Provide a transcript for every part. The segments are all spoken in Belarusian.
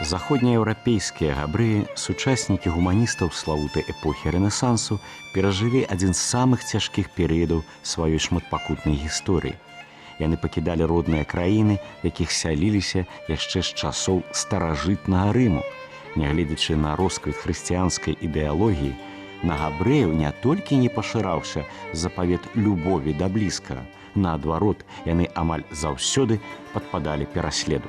Заходнееўрапейскія габрэі, сучаснікі гуманістаў славутай эпохі Рэнесансу, перажылі адзін з самых цяжкіх перыядаў сваёй шматпакутнай гісторыі. Яны пакідалі родныя краіны, якіх сяліліся яшчэ з часоў старажытнага Рыму. Нягледзячы на росквіт хрысціянскай ідэалогіі, на габрэяў не толькі не пашыраўся запавет любові да блізкага, наадварот, яны амаль заўсёды падпадалі пераследу.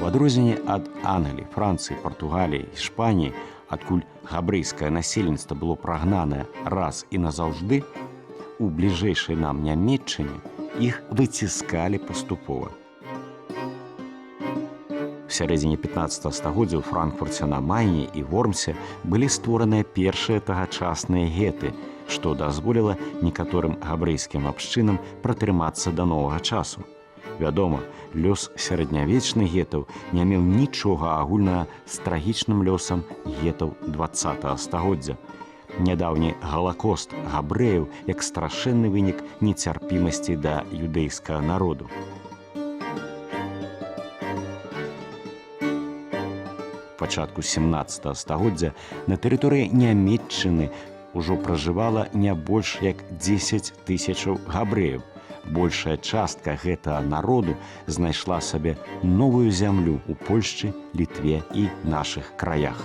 У адрозненне ад Англіі, Францыі, Партугаліі, Іспаніі, адкуль габрэйскае насельніцтва было прагнанае раз і назаўжды, у бліжэйшай нам Нямецчыне іх выціскалі паступова. В сярэдзіне 15 стагоддзя ў Франкфурце на Майне і Вормсе былі створаныя першыя тагачасныя геты, што дазволіла некаторым габрэйскім абшчынам пратрымацца да новага часу. Вядома, лёс сярэднявечных гетаў не меў нічога агульнага з трагічным лёсам гетаў 20 стагоддзя. Нядаўні галакост габрэяў як страшэнны вынік нецярпімасці да юдэйскага народу. Пачатку 17 стагоддзя на тэрыторыі Нямецчыны ўжо пражывала не больш як 10 тысячаў габрэяў. Большая частка гэтага народу знайшла сабе новую зямлю ў Польшчы, Літве і нашых краях.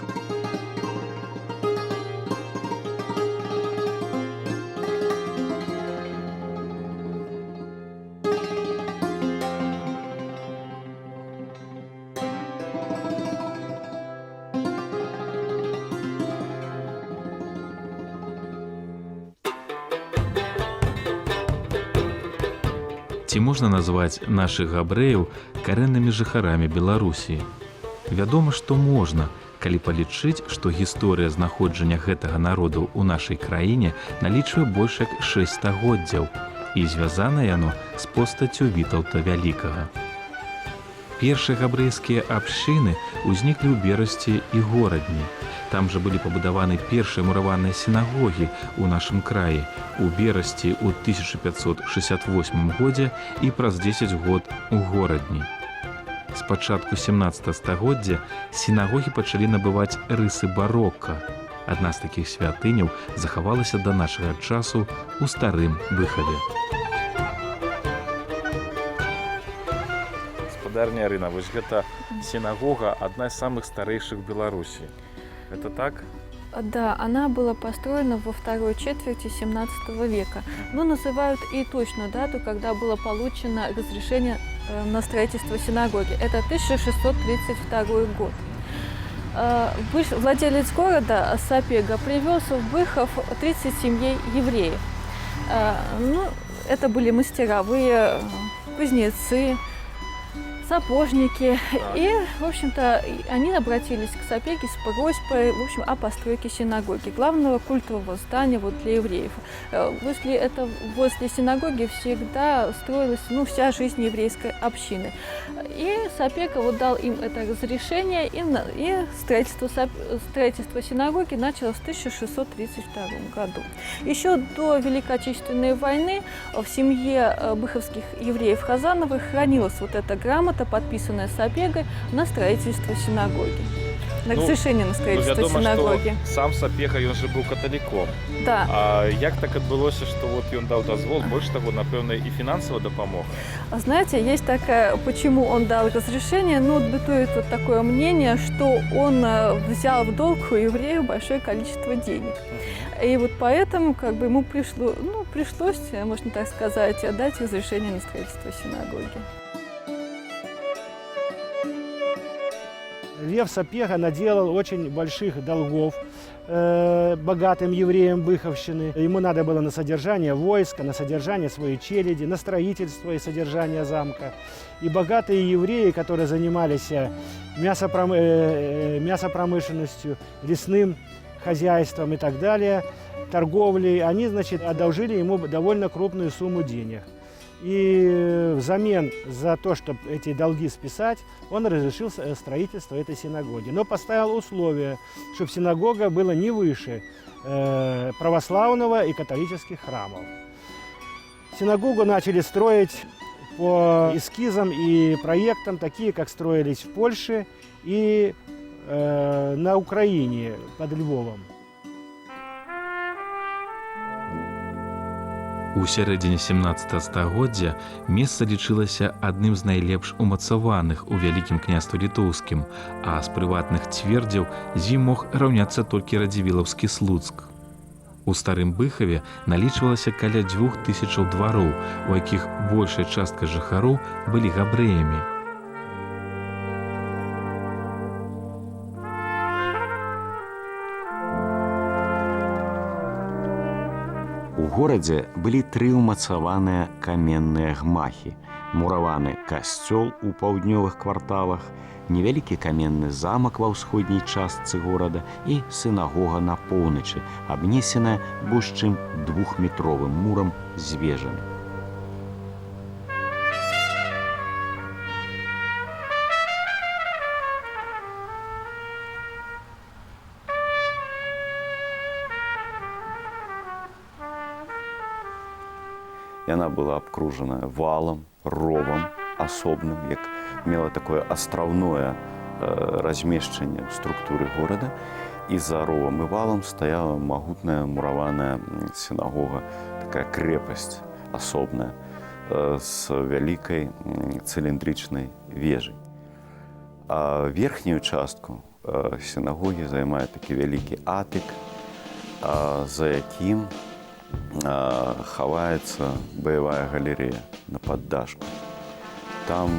Ці можна назваць нашых габрэяў карэннымі жыхарамі Беларусі? Вядома, што можна, калі палічыць, што гісторыя знаходжання гэтага народу ў нашай краіне налічвае больш як 6 стагоддзяў, і звязана яно з постаццю Вітаўта Вялікага. Першыя габрэйскія абшчыны ўзніклі ў Берасці і Горадні. Там жа былі пабудаваны першыя мураваныя сінагогі ў нашым краі, у Берасці ў 1568 годзе і праз 10 год у Горадні. З пачатку 17 стагоддзя сінагогі пачалі набываць рысы барока. Адна з такіх святыняў захавалася да нашага часу ў Старым Быхаве. Гаспадарня Арына, вось гэта сінагога адна з самых старэйшых Беларусі. Это так? Да, она была построена во второй четверти 17 века. Но называют и точную дату, когда было получено разрешение на строительство синагоги. Это 1632 год. Владелец города Сапега привез в Быхов 30 семей евреев. Это были мастеровые, кузнецы, сапожники. И, в общем-то, они обратились к Сапеге с просьбой, в общем, о постройке синагоги, главного культового здания для евреев. Возле синагоги всегда строилась вся жизнь еврейской общины. И Сапега дал им это разрешение, и строительство синагоги началось в 1632 году. Еще до Великой Отечественной войны в семье быховских евреев Хазановых хранилась эта грамота, подписанная Сапегой, на строительство синагоги. На разрешение на строительство синагоги. Сам Сапега, он же был католиком. Да. А як так адбылося, что он дал дозвол, больше того, напевно, и финансово допомог? Знаете, есть такая, почему он дал разрешение, бытует такое мнение, что он взял в долг у евреев большое количество денег. И поэтому ему пришлось, можно так сказать, дать разрешение на строительство синагоги. Лев Сапега наделал очень больших долгов богатым евреям Быховщины. Ему надо было на содержание войска, на содержание своей челяди, на строительство и содержание замка. И богатые евреи, которые занимались мясопромышленностью, лесным хозяйством и так далее, торговлей, они, одолжили ему довольно крупную сумму денег. И взамен за то, чтобы эти долги списать, он разрешил строительство этой синагоги. Но поставил условие, чтобы синагога была не выше православного и католических храмов. Синагогу начали строить по эскизам и проектам, такие, как строились в Польше и на Украине под Львовом. У сярэдзіне 17 стагоддзя месца лічылася адным з найлепш умацаваных у вялікім княстве літоўскім, а з прыватных цвердзяў з ім мог раўняцца толькі радзівілаўскі Слуцк. У старым Быхаве налічвалася каля 2000 двароў, у якіх большая частка жыхароў былі габрэямі. У горадзе былі 3 умацаваныя каменныя гмахі, мураваны касцёл у паўднёвых кварталах, невялікі каменны замак ва ўсходняй частцы горада і сінагога на поўначы, абнесеная больш чым 2-метровым мурам з вежамі. Яна была абкружана валам, ровам асобным, як мела такое астраўное размешчанне ў структуры горада. І за ровам і валам стаяла магутная мураваная сінагога, такая крэпасць асобная з вялікай цыліндрычнай вежай. А верхнюю частку сінагогі займае такі вялікі атык, за якім хаваецца баявая галерэя на паддашку. Там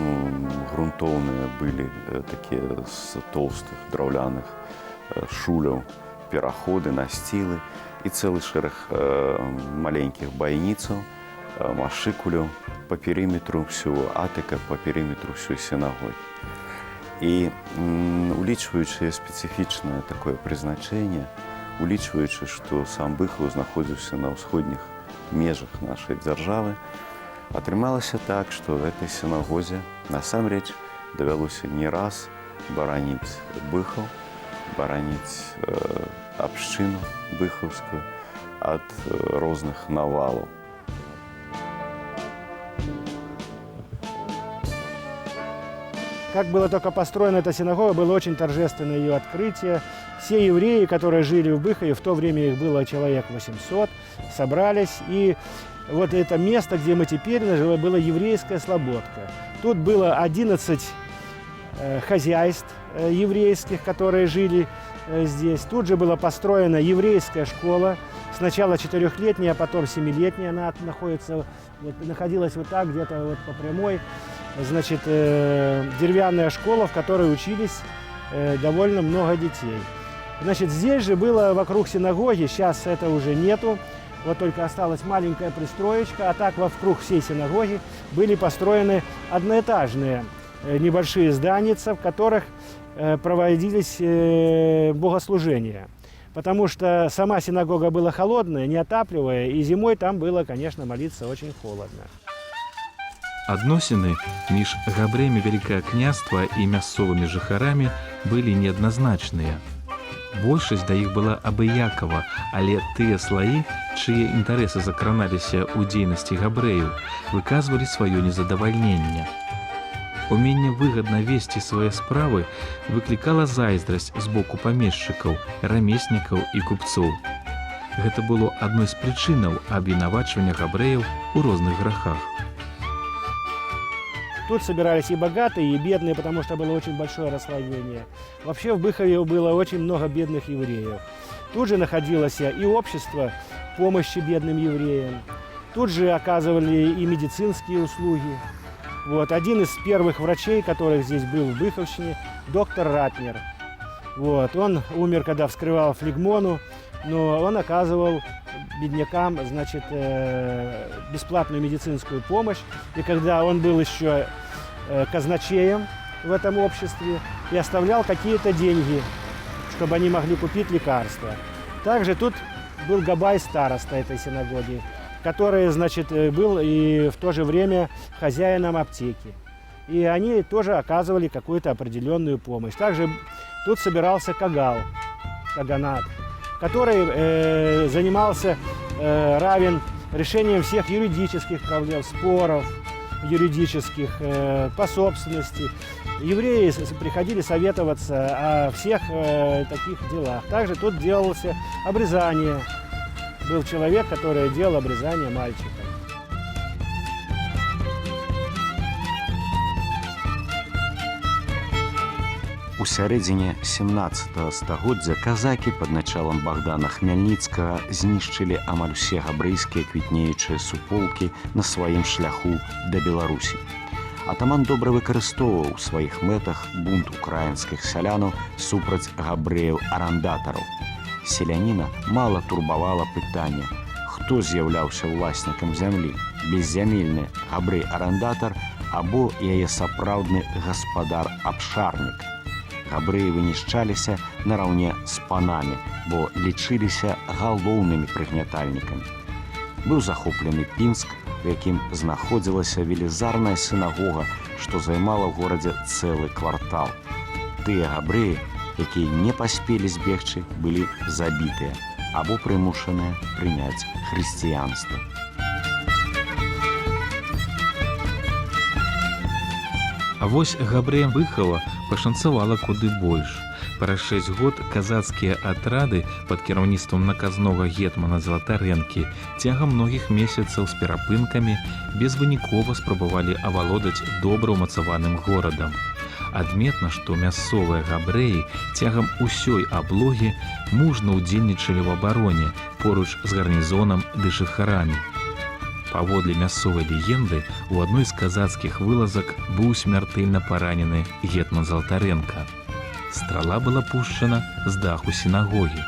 грунтоўныя былі такія з тоўстых драўляных шуляў пераходы, насцілы і цэлы шэраг маленькіх байніцаў, машыкуляў па перыметру ўсю атыка, па перыметру ўсёй сінагогі. І улічваючы спецыфічнае такое прызначэнне, улічваючы, што сам Быхаў знаходзіўся на ўсходніх межах нашай дзяржавы, атрымалася так, што в этой сінагозе насамрэч давялося не раз бараніць Быхаў, бараніць абшчыну быхаўскую ад розных навалаў. Как было только построена эта синагога, было очень торжественное ее открытие. Все евреи, которые жили в Быхове, в то время их было человек 800, собрались. И вот это место, где мы теперь живем, была еврейская слободка. Тут было 11 хозяйств еврейских, которые жили здесь. Тут же была построена еврейская школа. Сначала 4-летняя, а потом 7-летняя. Она находилась вот так, где-то вот по прямой. Значит, деревянная школа, в которой учились довольно много детей. Значит, здесь же было вокруг синагоги, сейчас это уже нету, вот только осталась маленькая пристроечка, а так вокруг всей синагоги были построены одноэтажные небольшие зданица, в которых проводились богослужения. Потому что сама синагога была холодная, неотапливая, и зимой там было, конечно, молиться очень холодно. Адносіны між габрэямі вялікае княства і мясцовымі жыхарамі былі неадназначныя. Большасць да іх была абыякава, але тыя слаі, чые інтарэсы закраналіся ў дзейнасці габрэяў, выказвалі сваё незадавальненне. Уменне выгадна весці свае справы выклікала зайздрасць з боку памешчыкаў, рамеснікаў і купцоў. Гэта было адной з прычынаў абвінавачвання габрэяў у розных грахах. Тут собирались и богатые, и бедные, потому что было очень большое расслоение. Вообще в Быхове было очень много бедных евреев. Тут же находилось и общество помощи бедным евреям. Тут же оказывали и медицинские услуги. Вот. Один из первых врачей, которых здесь был в Быховщине, доктор Ратнер. Вот. Он умер, когда вскрывал флегмону, но он оказывал беднякам, значит, бесплатную медицинскую помощь. И когда он был еще казначеем в этом обществе и оставлял какие-то деньги, чтобы они могли купить лекарства. Также тут был габай староста этой синагоги, который, значит, был и в то же время хозяином аптеки. И они тоже оказывали какую-то определенную помощь. Также тут собирался кагал, каганат, который занимался равен решением всех юридических проблем, споров юридических, по собственности. Евреи приходили советоваться о всех таких делах. Также тут делался обрезание. Был человек, который делал обрезание мальчика. У сярэдзіне 17 стагоддзя казакі пад началам Богдана Хмяльніцкага знішчылі амаль усе габрэйскія квітнеючыя суполкі на сваім шляху да Беларусі. Атаман добра выкарыстоўваў у сваіх мэтах бунт украінскіх сялянаў супраць габрэяў-арандатараў. Селяніна мала турбавала пытанне, хто з'яўляўся ўласнікам зямлі, беззямельны габрэй-арандатар або яе сапраўдны гаспадар-абшарнік. Габрэі вынішчаліся нараўне з панамі, бо лічыліся галоўнымі прыгнятальнікамі. Быў захоплены Пінск, у якім знаходзілася велізарная сінагога, што займала ў горадзе цэлы квартал. Тыя габрэі, якія не паспелі збегчы, былі забітыя або прымушаныя прыняць хрысціянства. А вось габрэям Быхова пашанцавала куды больш. Праз 6 год казацкія атрады пад кіраўніцтвам наказнога гетмана Залатарэнкі цягам многіх месяцаў з перапынкамі безвынікова спрабавалі авалодаць добра ўмацаваным горадам. Адметна, што мясцовыя габрэі цягам усёй аблогі мужна ўдзельнічалі ў абароне поруч з гарнізонам ды жыхарамі. Паводле мясцовай легенды, у адной з казацкіх вылазак быў смяртэльна паранены гетман Залатарэнка. Страла была пушчана з даху сінагогі.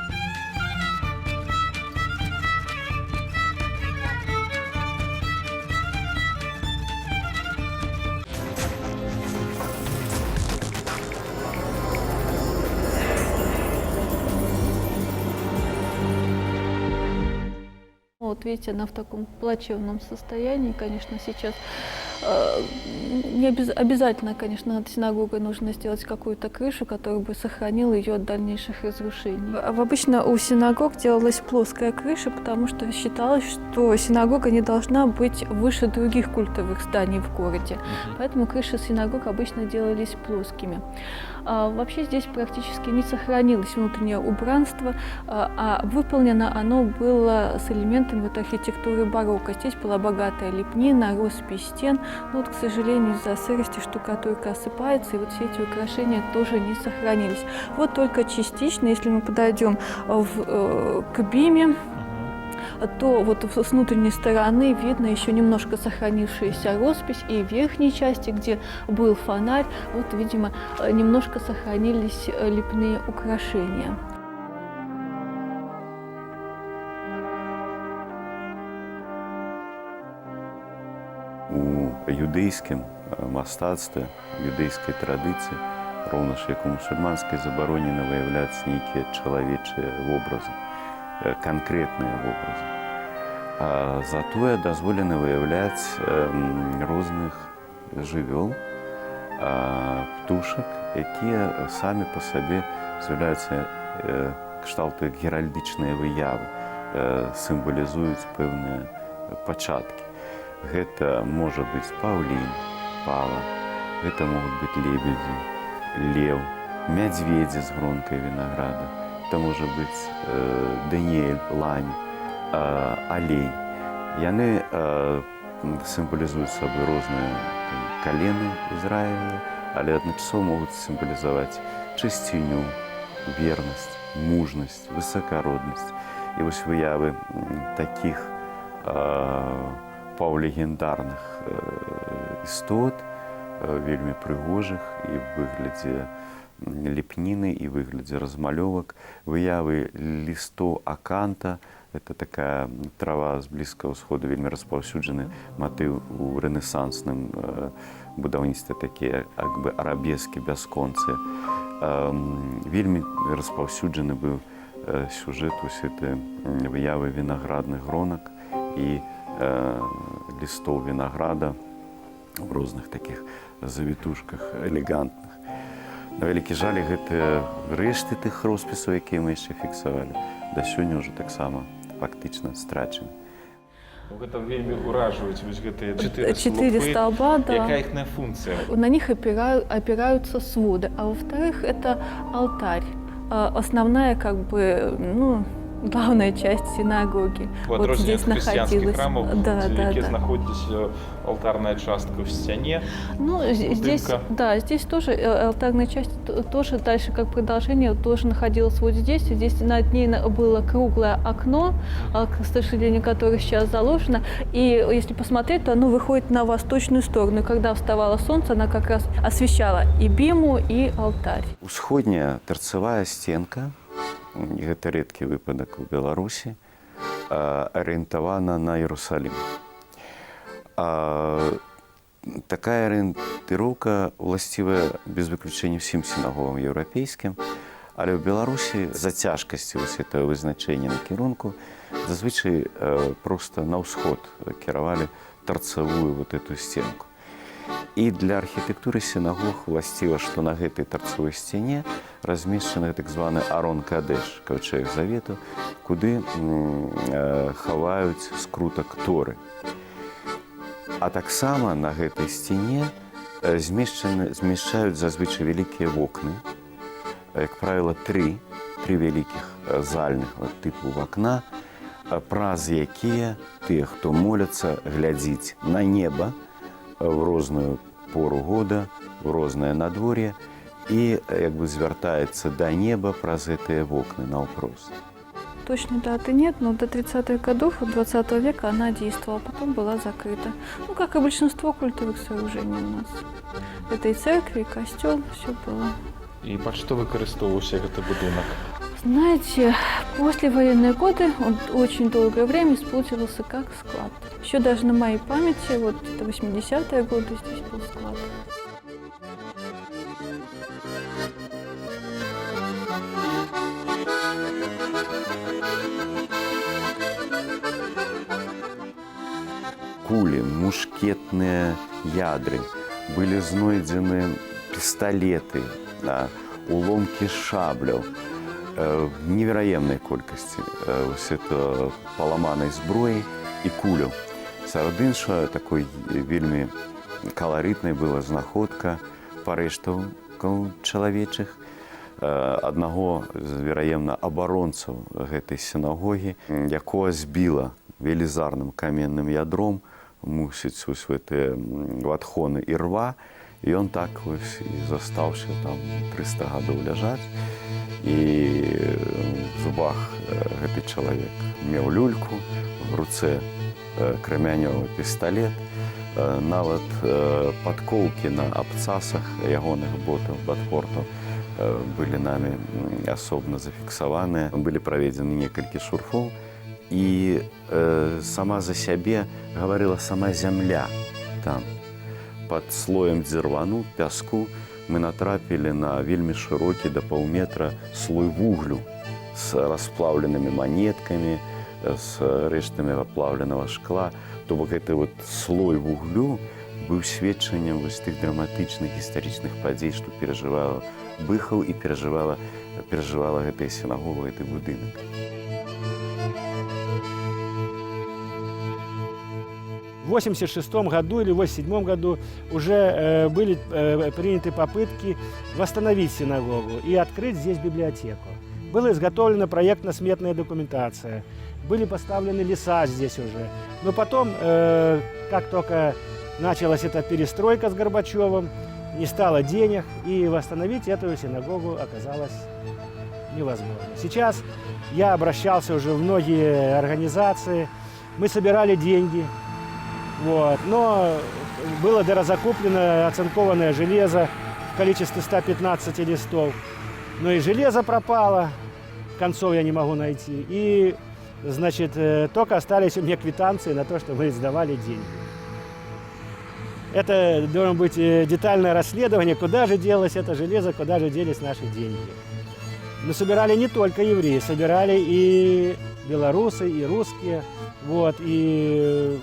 Вот видите, она в таком плачевном состоянии, конечно, сейчас не обязательно, конечно, над синагогой нужно сделать какую-то крышу, которая бы сохранила ее от дальнейших разрушений. Обычно у синагог делалась плоская крыша, потому что считалось, что синагога не должна быть выше других культовых зданий в городе. Поэтому крыши синагог обычно делались плоскими. Вообще здесь практически не сохранилось внутреннее убранство, а выполнено оно было с элементами вот архитектуры барокко. Здесь была богатая лепнина, роспись стен. Но вот, к сожалению, из-за сырости штукатурка осыпается, и вот все эти украшения тоже не сохранились. Вот только частично, если мы подойдем к биме, то вот с внутренней стороны видно еще немножко сохранившаяся роспись, и в верхней части, где был фонарь, вот, видимо, немножко сохранились лепные украшения. У юдэйскім мастацтве, юдэйскай традыцыі, роўна ж як у мусульманскай, забаронена выяўляць нейкія чалавечыя вобразы, канкрэтныя вобразы. А затое дазволена выяўляць розных жывёл, птушак, якія самі па сабе з'яўляюцца кшталту геральдычныя выявы, сімвалізуюць пэўныя пачаткі. Гэта можа быць паўлін, пава, гэта могуць быць лебедзі, леў, мядзведзі з гронкай вінаграда, это можа быць даніэль, лань, алей. Яны сімвалізуюць сабой розныя калены Ізраіля, але адначасова могуць сімвалізаваць чысціню, вернасць, мужнасць, высакароднасць. І вось выявы такіх паўлегендарных істот, вельмі прыгожых і ў выглядзе лепніны, і ў выглядзе размалёвак, выявы лістоў аканта, это такая трава з Блізкага ўсходу, вельмі распаўсюджаны матыў у рэнесансным будаўніцтве, такія арабескі бясконцы. Вельмі распаўсюджаны быў сюжэт усе ты выявы вінаградных гронак і лістоў вінаграда в розных такіх завітушках элегантных. На вялікі жаль, гэтыя рэшты тых роспісаў, якія мы яшчэ фіксавалі, да сёння ўжо таксама фактычна страчаны. Гэта вельмі ўражваюць вось гэтыя Четыре столба, да. Якая іхная функція? На них опираются своды, а во-вторых, это алтарь. Основная, как бы, ну, главная часть синагоги. Вот здесь христианских храмов, да, где да. находится алтарная частка в стене. Ну, здесь, да, здесь тоже алтарная часть, тоже дальше как продолжение, тоже находилась вот здесь. И здесь над ней было круглое окно, к сожалению, которое сейчас заложено. И если посмотреть, то оно выходит на восточную сторону. И когда вставало солнце, она как раз освещала и биму, и алтарь. Усходняя торцевая стенка, гэта рэдкі выпадак у Беларусі, арыентавана на Іерусалім. Такая арыентыроўка ўласцівая без выключэння ўсім сінагогам еўрапейскім, але ў Беларусі з-за цяжкасці вось гэтага вызначэння накірунку зазвычай проста на ўсход кіравалі тарцавую вот эту стенку. І для архітэктуры сінагог уласціва, што на гэтай тарцавой сцяне размешчаны так званы Арон Кадэш, каўчэг завету, куды хаваюць скрутак Торы. А таксама на гэтай сцяне змяшчаюць зазвычай вялікія вокны, як правіла, тры вялікіх зальных тыпу вакна, праз якія тыя, хто моляцца, глядзіць на неба в розную пору года, в рознае надвор'е і як бы звяртаецца да неба праз гэтыя вокны наўпрост. Точной даты нет, но до 30-х годов 20 века она действовала, потом была закрыта. Ну, как и большинство культовых сооружений у нас. Это и церковь, и костел, все было. І пад што выкарыстоўваўся гэты будынак? Знаете, послевоенные годы он очень долгое время использовался как склад. Еще даже на моей памяти, вот это 80-е годы, здесь был склад. Кулі, мушкетныя ядры, былі знойдзены пісталеты, уломкі шабляў, невероятной колькасці вось это паламанай зброі і куляў. Сярод іншага, такой вельмі каларытнай была знаходка парэштаўкаў чалавечых, аднаго з, вераемна, абаронцаў гэтай сінагогі, якога збіла велізарным каменным ядром, мусіць вось гэтыя вадхоны і рва, і ён так вось і застаўся там 300 гадоў ляжаць. І в зубах гэты чалавек меў люльку, в руцэ крамянёвы пісталет, нават падкоўкі на абцасах ягоных ботаў бадпорту былі намі асобна зафіксаваныя, былі праведзены некалькі шурфоў, і сама за сябе гаварыла сама зямля там. Пад слоем дзірвану, пяску, мы натрапілі на вельмі шырокі да паўметра слой вуглю з расплаўленымі манеткамі, з рэштамі аплаўленага шкла. То бок гэты вот слой вуглю быў сведчаннем вось тых драматычных гістарычных падзей, што перажывала Быхаў і перажывала гэтая сінагога, гэты будынак. В 1986 году или в 1987 году уже были приняты попытки восстановить синагогу и открыть здесь библиотеку. Была изготовлена проектно-сметная документация, были поставлены леса здесь уже. Но потом, как только началась эта перестройка с Горбачевым, не стало денег, и восстановить эту синагогу оказалось невозможно. Сейчас я обращался уже в многие организации, мы собирали деньги. Вот. Но было дорозакуплено оцинкованное железо в количестве 115 листов. Но и железо пропало, концов я не могу найти. И, значит, только остались у меня квитанции на то, что мы сдавали деньги. Это должно быть детальное расследование, куда же делось это железо, куда же делись наши деньги. Но собирали не только евреи, собирали и белорусы, и русские. Вот, и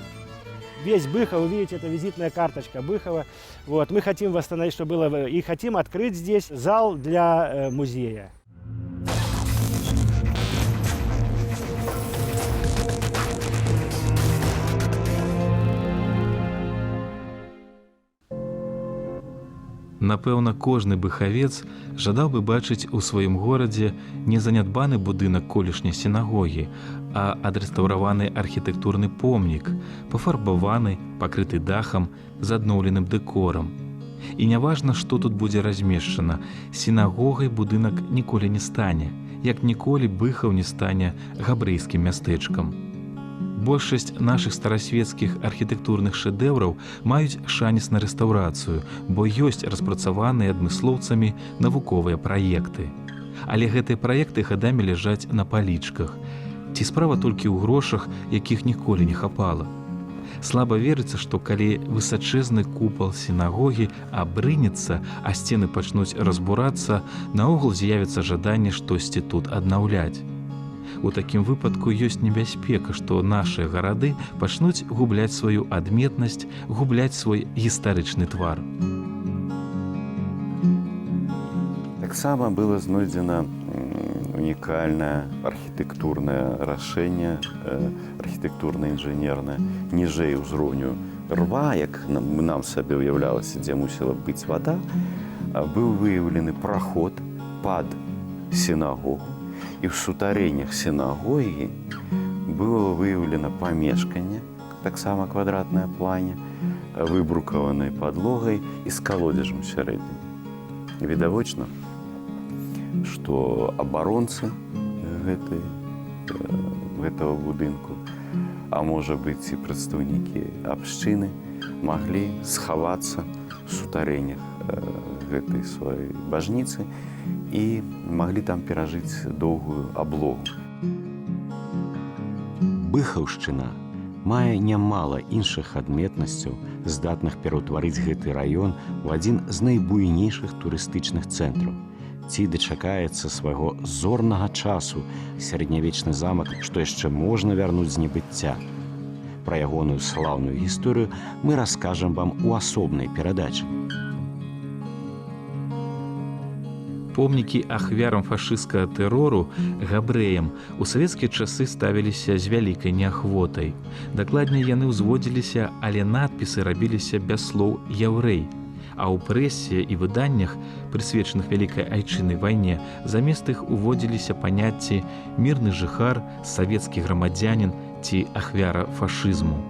весь Быхов, видите, это визитная карточка Быхова. Вот, мы хотим восстановить, что было, и хотим открыть здесь зал для музея. Напэўна, кожны быхавец жадаў бы бачыць у сваім горадзе не занядбаны будынак колішняй сінагогі, а адрэстаўраваны архітэктурны помнік, пафарбаваны, пакрыты дахам, з адноўленым дэкорам. І няважна, што тут будзе размешчана, сінагогай будынак ніколі не стане, як ніколі Быхаў не стане габрэйскім мястэчкам. Большасць нашых старасветскіх архітэктурных шэдэўраў маюць шанец на рэстаўрацыю, бо ёсць распрацаваныя адмыслоўцамі навуковыя праекты. Але гэтыя праекты гадамі ляжаць на палічках. Ці справа толькі ў грошах, якіх ніколі не хапала. Слаба верыцца, што калі высачэзны купал сінагогі абрынецца, а сцены пачнуць разбурацца, наогул з'явіцца жаданне штосьці тут аднаўляць. У такім выпадку ёсць небяспека, што нашыя гарады пачнуць губляць сваю адметнасць, губляць свой гістарычны твар. Таксама было знойдзена унікальнае архітэктурнае рашэнне, архітэктурна-інжынернае, ніжэй узроўню рва, як нам сабе ўяўлялася, дзе мусіла быць вада, быў выяўлены праход пад сінагогу. І ў сутарэннях сінагогі было выяўлена памешканне, таксама квадратнае плане, выбрукаванай падлогай і з калодзежам сярэдзіне. Відавочна, што абаронцы гэтага будынку, а можа быць і прадстаўнікі абшчыны, маглі схавацца ў сутарэннях гэтай сваёй бажніцы і маглі там перажыць доўгую аблогу. Быхаўшчына мае нямала іншых адметнасцяў, здатных пераўтварыць гэты раён у адзін з найбуйнейшых турыстычных цэнтраў. Ці дачакаецца свайго зорнага часу сярэднявечны замак, што яшчэ можна вярнуць з небыцця. Пра ягоную слаўную гісторыю мы раскажам вам у асобнай перадачы. Помнікі ахвярам фашысцкага тэрору, габрэям, у савецкія часы ставіліся з вялікай неахвотай. Дакладней, яны ўзводзіліся, але надпісы рабіліся без слоў «яўрэй». А ў прэсе і выданнях, прысвечаных вялікай айчыннай вайне, замест іх уводзіліся паняцці «мірны жыхар», «савецкі грамадзянін» ці «ахвяра фашызму».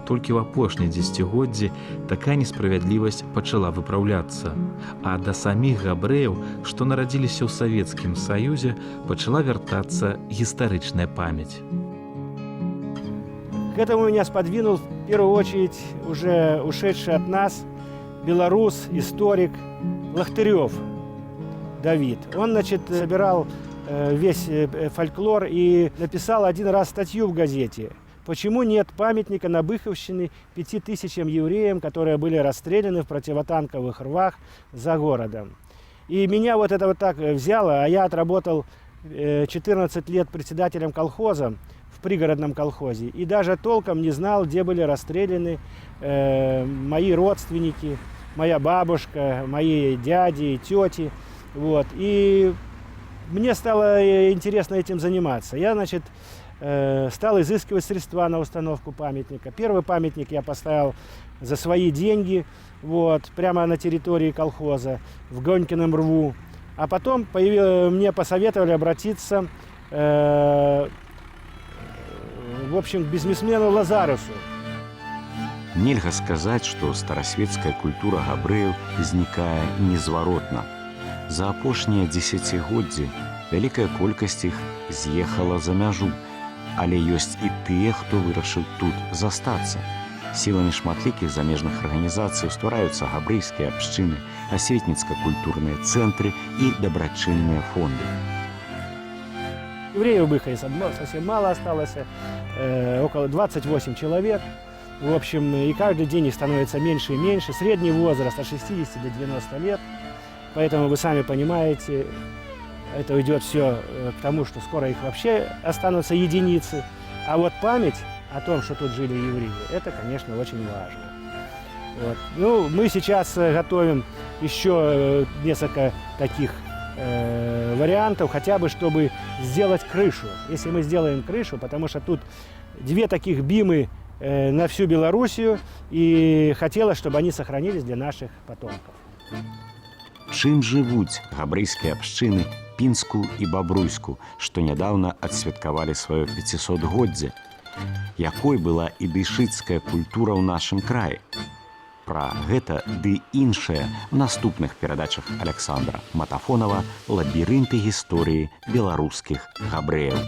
Толькі ў апошнія дзесяцігоддзі такая несправядлівасць пачала выпраўляцца, а да саміх габрэяў, што нарадзіліся ў Савецкім Саюзе, пачала вяртацца гістарычная памяць. К этому меня сподвинул в первую очередь уже ушедший от нас белорус, историк Лахтырев Давид. Он, собирал весь фольклор и написал один раз статью в газете. Почему нет памятника на Быховщине 5000 евреям, которые были расстреляны в противотанковых рвах за городом? И меня вот это вот так взяло, а я отработал 14 лет председателем колхоза в пригородном колхозе. И даже толком не знал, где были расстреляны мои родственники, моя бабушка, мои дяди и тети. Вот. И мне стало интересно этим заниматься. Я, стал изыскивать средства на установку памятника. Первый памятник я поставил за свои деньги, прямо на территории колхоза, в Гонькином рву. А потом мне посоветовали обратиться, к бизнесмену Лазарусу. Нельга сказаць, што старасветская культура габрэяў знікае незваротна. За апошнія дзесяцігоддзі вялікая колькасць іх з'ехала за мяжу, але ёсць і тыя, хто вырашыў тут застацца. Сіламі шматлікіх замежных арганізацый ствараюцца габрэйскія абшчыны, асветніцка-культурныя цэнтры і дабрачынныя фонды. Евреев в Быхове совсем мало осталось, около 28 человек. В общем, и каждый день их становится меньше и меньше. Средний возраст от 60 до 90 лет. Поэтому вы сами понимаете, это идет все к тому, что скоро их вообще останутся единицы. А вот память о том, что тут жили евреи, это, конечно, очень важно. Мы сейчас готовим еще несколько таких вариантов, хотя бы, чтобы сделать крышу. Если мы сделаем крышу, потому что тут 2 таких бимы на всю Белоруссию, и хотелось, чтобы они сохранились для наших потомков. Чым жывуць габрэйскія абшчыны Пінску і Бабруйску, што нядаўна адсвяткавалі сваё 500годдзе? Якой была ідышыцкая культура ў нашым краі? Пра гэта ды іншае ў наступных перадачах Александра Матафонова «Лабірынты гісторыі беларускіх габрэяў».